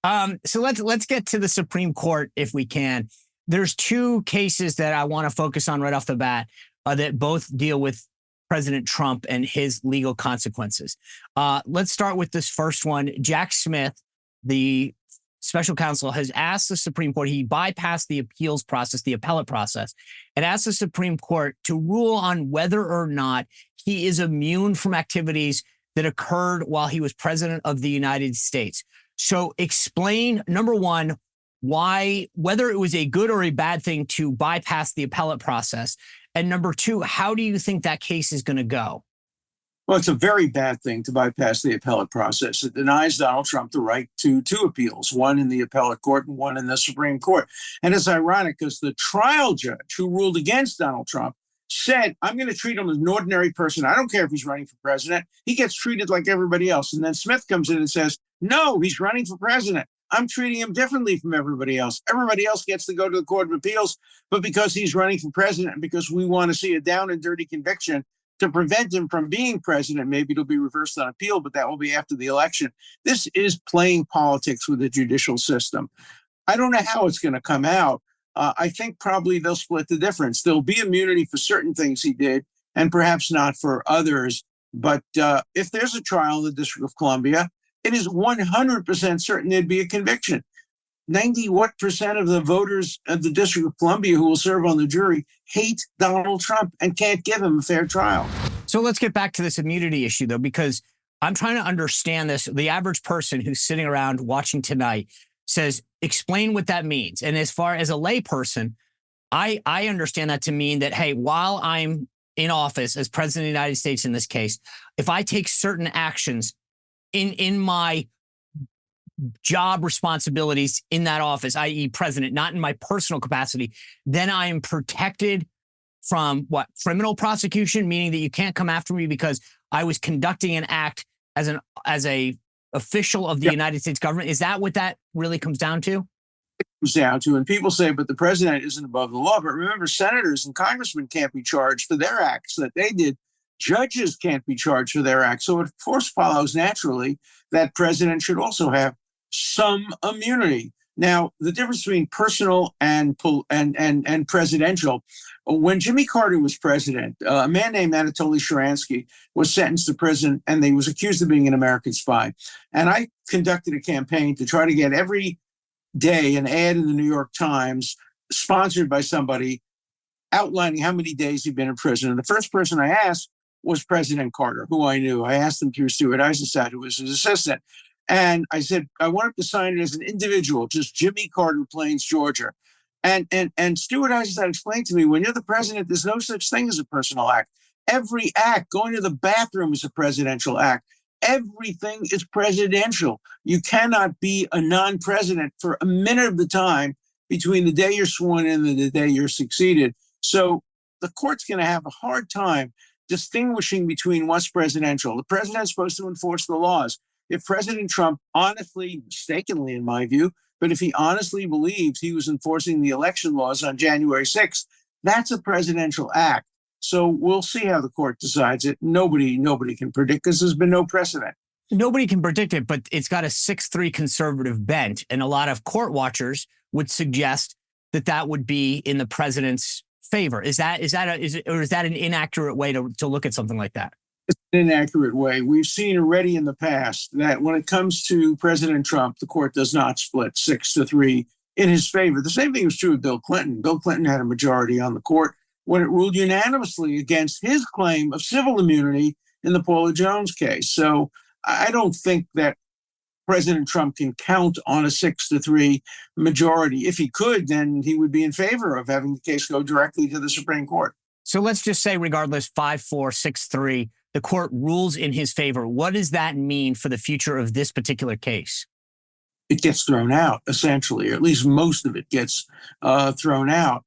So let's get to the Supreme Court if we can. There's two cases that I want to focus on right off the bat that both deal with President Trump and his legal consequences. Let's start with this first one. Jack Smith, the special counsel, has asked the Supreme Court, he bypassed the appeals process, the appellate process, and asked the Supreme Court to rule on whether or not he is immune from activities that occurred while he was president of the United States. So explain, number one, whether it was a good or a bad thing to bypass the appellate process. And number two, how do you think that case is going to go? Well, it's a very bad thing to bypass the appellate process. It denies Donald Trump the right to two appeals, one in the appellate court and one in the Supreme Court. And it's ironic because the trial judge who ruled against Donald Trump said, I'm going to treat him as an ordinary person. I don't care if he's running for president. He gets treated like everybody else. And then Smith comes in and says, no, he's running for president. I'm treating him differently from everybody else. Everybody else gets to go to the Court of Appeals, but because he's running for president and because we want to see a down and dirty conviction to prevent him from being president, maybe it'll be reversed on appeal, but that will be after the election. This is playing politics with the judicial system. I don't know how it's going to come out. I think probably they'll split the difference. There'll be immunity for certain things he did and perhaps not for others. But if there's a trial in the District of Columbia, it is 100% certain there'd be a conviction. 90% of the voters of the District of Columbia who will serve on the jury hate Donald Trump and can't give him a fair trial. So let's get back to this immunity issue, though, because I'm trying to understand this. The average person who's sitting around watching tonight says, explain what that means. And as far as a lay person, I understand that to mean that, hey, while I'm in office as president of the United States in this case, if I take certain actions in my job responsibilities in that office, i.e. president, not in my personal capacity, then I am protected from criminal prosecution, meaning that you can't come after me because I was conducting an act as a official of the United States government. Is that what that really comes down to? It comes down to, and people say, but the president isn't above the law. But remember, senators and congressmen can't be charged for their acts that they did. Judges can't be charged for their acts. So it, of course, follows naturally that president should also have some immunity. Now, the difference between personal and presidential, when Jimmy Carter was president, a man named Anatoly Sharansky was sentenced to prison and he was accused of being an American spy. And I conducted a campaign to try to get every day an ad in the New York Times sponsored by somebody outlining how many days he'd been in prison. And the first person I asked was President Carter, who I knew. I asked him through Stuart Eisenstadt, who was his assistant. And I said, I want him to sign it as an individual, just Jimmy Carter, Plains, Georgia. And Stuart Eisenstadt explained to me, when you're the president, there's no such thing as a personal act. Every act, going to the bathroom is a presidential act. Everything is presidential. You cannot be a non-president for a minute of the time between the day you're sworn in and the day you're succeeded. So the court's going to have a hard time distinguishing between what's presidential. The president's supposed to enforce the laws. If President Trump honestly, mistakenly in my view, but if he honestly believes he was enforcing the election laws on January 6th, that's a presidential act. So we'll see how the court decides it. Nobody can predict because there's been no precedent. Nobody can predict it, but it's got a 6-3 conservative bent. And a lot of court watchers would suggest that that would be in the president's favor. Is that an inaccurate way to look at something like that? It's an inaccurate way. We've seen already in the past that when it comes to President Trump, the court does not split 6-3 in his favor. The same thing was true with Bill Clinton. Bill Clinton had a majority on the court when it ruled unanimously against his claim of civil immunity in the Paula Jones case. So I don't think that President Trump can count on a 6-3 majority. If he could, then he would be in favor of having the case go directly to the Supreme Court. So let's just say, regardless, 5-4, 6-3, the court rules in his favor. What does that mean for the future of this particular case? It gets thrown out, essentially, or at least most of it gets thrown out.